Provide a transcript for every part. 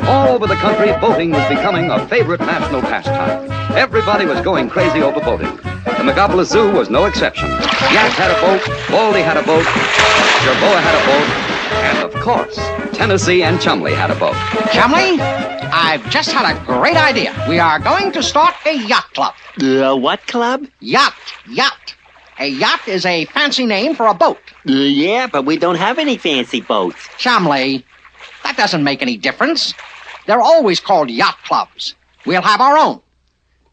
All over the country, boating was becoming a favorite national pastime. Everybody was going crazy over boating. The Megapolis Zoo was no exception. Yak had a boat, Baldy had a boat, Jerboa had a boat, and of course, Tennessee and Chumley had a boat. Chumley, I've just had a great idea. We are going to start a yacht club. What club? Yacht. A yacht is a fancy name for a boat. Yeah, but we don't have any fancy boats. Chumley, that doesn't make any difference. They're always called yacht clubs. We'll have our own.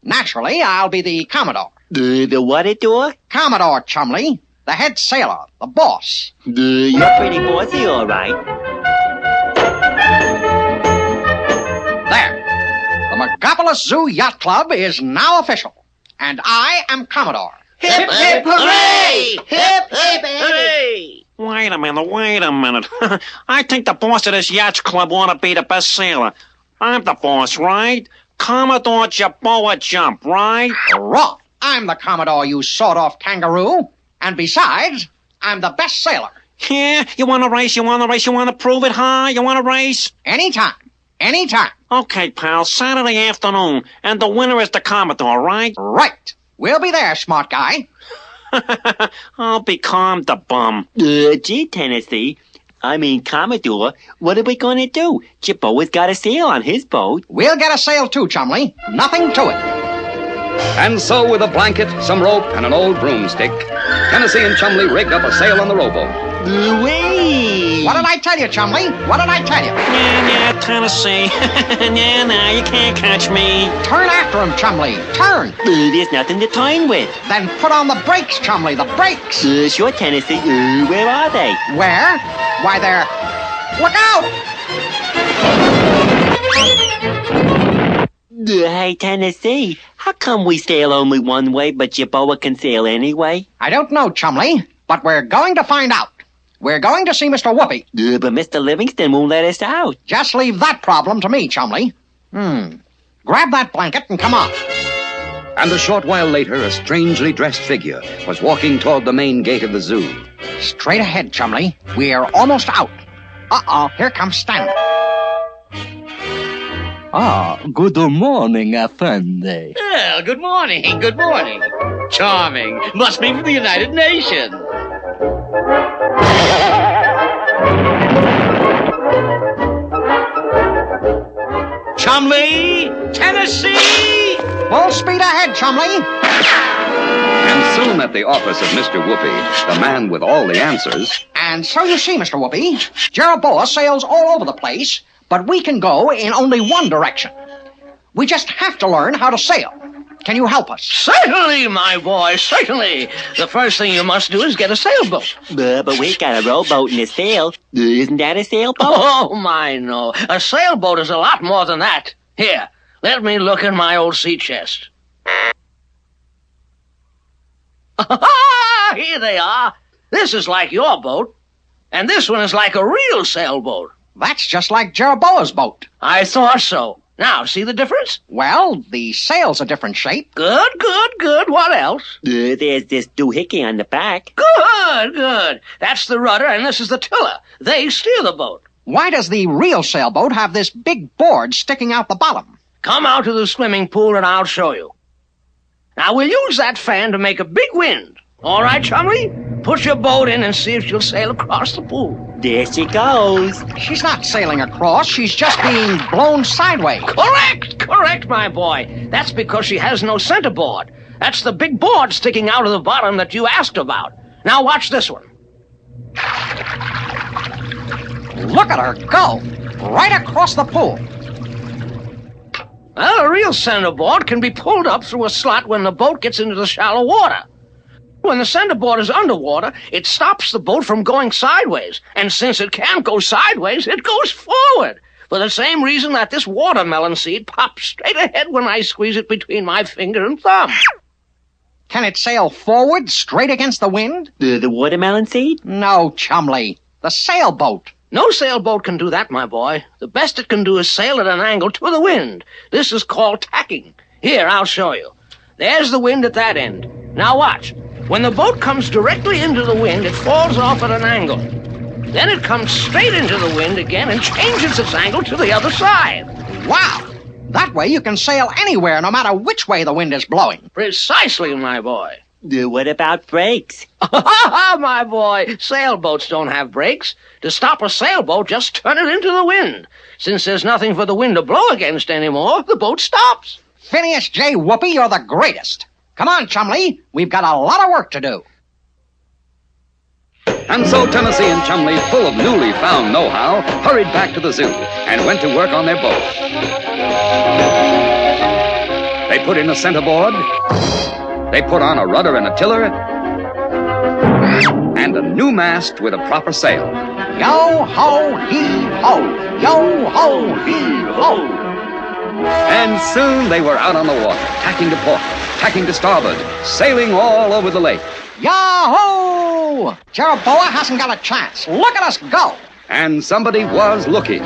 Naturally, I'll be the Commodore. The what-it-door? Commodore, Chumley. The head sailor. The boss. You're pretty bossy, all right. There. The Megapolis Zoo Yacht Club is now official. And I am Commodore. Hip, hip, hooray! Hip, hip, hooray! Wait a minute. I think the boss of this yacht club ought to be the best sailor. I'm the boss, right? Commodore Jerboa Jump, right? Wrong. I'm the Commodore, you sawed-off kangaroo. And besides, I'm the best sailor. Yeah, you want to race, you want to prove it, huh? You want to race? Anytime. Okay, pal, Saturday afternoon, and the winner is the Commodore, right? Right. We'll be there, smart guy. I'll be calm, the bum. Gee, Tennessee. Commodore, what are we going to do? Jerboa's got a sail on his boat. We'll get a sail too, Chumley. Nothing to it. And so, with a blanket, some rope, and an old broomstick, Tennessee and Chumley rigged up a sail on the rowboat. Whee! What did I tell you, Chumley? What did I tell you? Yeah, Tennessee. Nah, you can't catch me. Turn after him, Chumley. Turn. There's nothing to turn with. Then put on the brakes, Chumley, the brakes. Sure, Tennessee. Where are they? Where? Why, they're... Look out! Hey, Tennessee, how come we sail only one way, but Jerboa can sail anyway? I don't know, Chumley, but we're going to find out. We're going to see Mr. Whoopi. But Mr. Livingston won't let us out. Just leave that problem to me, Chumley. Grab that blanket and come on. And a short while later, a strangely dressed figure was walking toward the main gate of the zoo. Straight ahead, Chumley. We're almost out. Uh-oh, here comes Stanley. Good morning, Effendi. Well, good morning. Charming. Must be from the United Nations. Chumley, Tennessee! Full speed ahead, Chumley. And soon at the office of Mr. Whoopi, the man with all the answers... And so you see, Mr. Whoopi, Jerboa sails all over the place, but we can go in only one direction. We just have to learn how to sail. Can you help us? Certainly, my boy, certainly. The first thing you must do is get a sailboat. But we got a rowboat and a sail. Isn't that a sailboat? Oh, my, no. A sailboat is a lot more than that. Here, let me look in my old sea chest. Here they are. This is like your boat, and this one is like a real sailboat. That's just like Jerboa's boat. I thought so. Now, see the difference? Well, the sail's a different shape. Good. What else? There's this doohickey on the back. Good. That's the rudder, and this is the tiller. They steer the boat. Why does the real sailboat have this big board sticking out the bottom? Come out to the swimming pool, and I'll show you. Now, we'll use that fan to make a big wind. All right, Chumley? Put your boat in and see if she'll sail across the pool. There she goes. She's not sailing across. She's just being blown sideways. Correct, my boy. That's because she has no centerboard. That's the big board sticking out of the bottom that you asked about. Now watch this one. Look at her go. Right across the pool. Well, a real centerboard can be pulled up through a slot when the boat gets into the shallow water. When the centerboard is underwater, it stops the boat from going sideways. And since it can't go sideways, it goes forward. For the same reason that this watermelon seed pops straight ahead when I squeeze it between my finger and thumb. Can it sail forward, straight against the wind? The watermelon seed? No, Chumley. The sailboat. No sailboat can do that, my boy. The best it can do is sail at an angle to the wind. This is called tacking. Here, I'll show you. There's the wind at that end. Now watch. When the boat comes directly into the wind, it falls off at an angle. Then it comes straight into the wind again and changes its angle to the other side. Wow! That way you can sail anywhere, no matter which way the wind is blowing. Precisely, my boy. What about brakes? My boy, sailboats don't have brakes. To stop a sailboat, just turn it into the wind. Since there's nothing for the wind to blow against anymore, the boat stops. Phineas J. Whoopi, you're the greatest. Come on, Chumley. We've got a lot of work to do. And so Tennessee and Chumley, full of newly found know-how, hurried back to the zoo and went to work on their boat. They put in a centerboard. They put on a rudder and a tiller. And a new mast with a proper sail. Yo-ho-hee-ho! Yo-ho-hee-ho! And soon they were out on the water, tacking to port, tacking to starboard, sailing all over the lake. Yahoo! Jeroboa hasn't got a chance. Look at us go! And somebody was looking.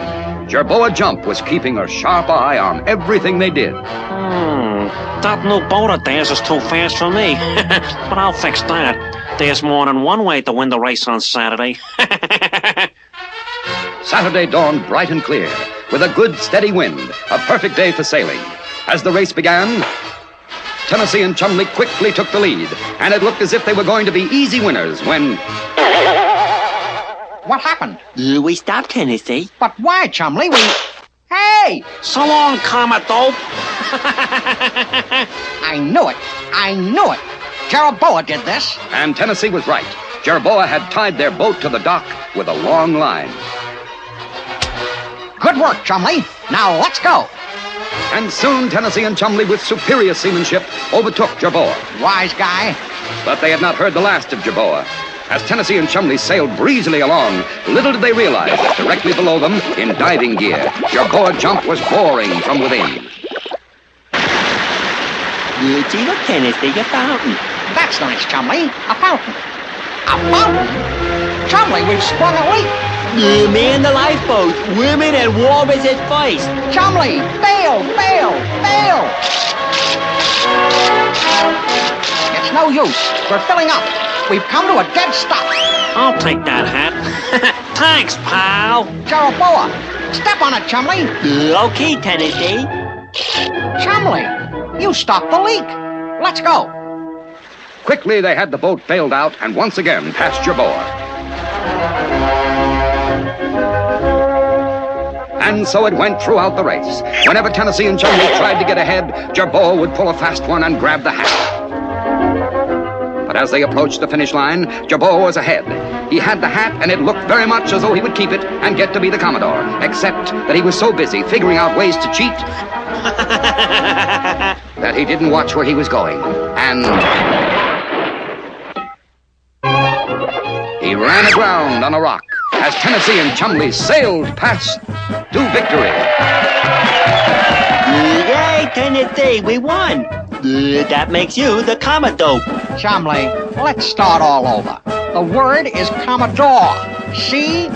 Jerboa Jump was keeping a sharp eye on everything they did. That new boat of theirs is too fast for me. But I'll fix that. There's more than one way to win the race on Saturday. Saturday dawned bright and clear, with a good steady wind, a perfect day for sailing. As the race began, Tennessee and Chumley quickly took the lead, and it looked as if they were going to be easy winners when... What happened? We stopped, Tennessee. But why, Chumley? Hey! So long, Commodore. I knew it. I knew it. Jeroboa did this. And Tennessee was right. Jerboa had tied their boat to the dock with a long line. Good work, Chumley. Now let's go. And soon Tennessee and Chumley, with superior seamanship, overtook Jerboa. Wise guy. But they had not heard the last of Jerboa. As Tennessee and Chumley sailed breezily along, little did they realize that directly below them, in diving gear, Jerboa Jump was boring from within. See, look, Tennessee, a fountain. That's nice, Chumley. A fountain. A fountain? Chumley, we've sprung a leak. Man the lifeboat. Women and walrus at first. Chumley, bail, bail, bail. It's no use. We're filling up. We've come to a dead stop. I'll take that hat. Thanks, pal. Jeroboa, step on it, Chumley. Okay, Tennessee. Chumley, you stopped the leak. Let's go. Quickly, they had the boat bailed out and once again passed Jerboa. And so it went throughout the race. Whenever Tennessee and Chumley tried to get ahead, Jerboa would pull a fast one and grab the hat. But as they approached the finish line, Jerboa was ahead. He had the hat, and it looked very much as though he would keep it and get to be the Commodore, except that he was so busy figuring out ways to cheat that he didn't watch where he was going. And he ran aground on a rock as Tennessee and Chumley sailed past to victory. Yay, Tennessee, we won. That makes you the Commodore. Chumley, let's start all over. The word is Commodore. C-O-M-M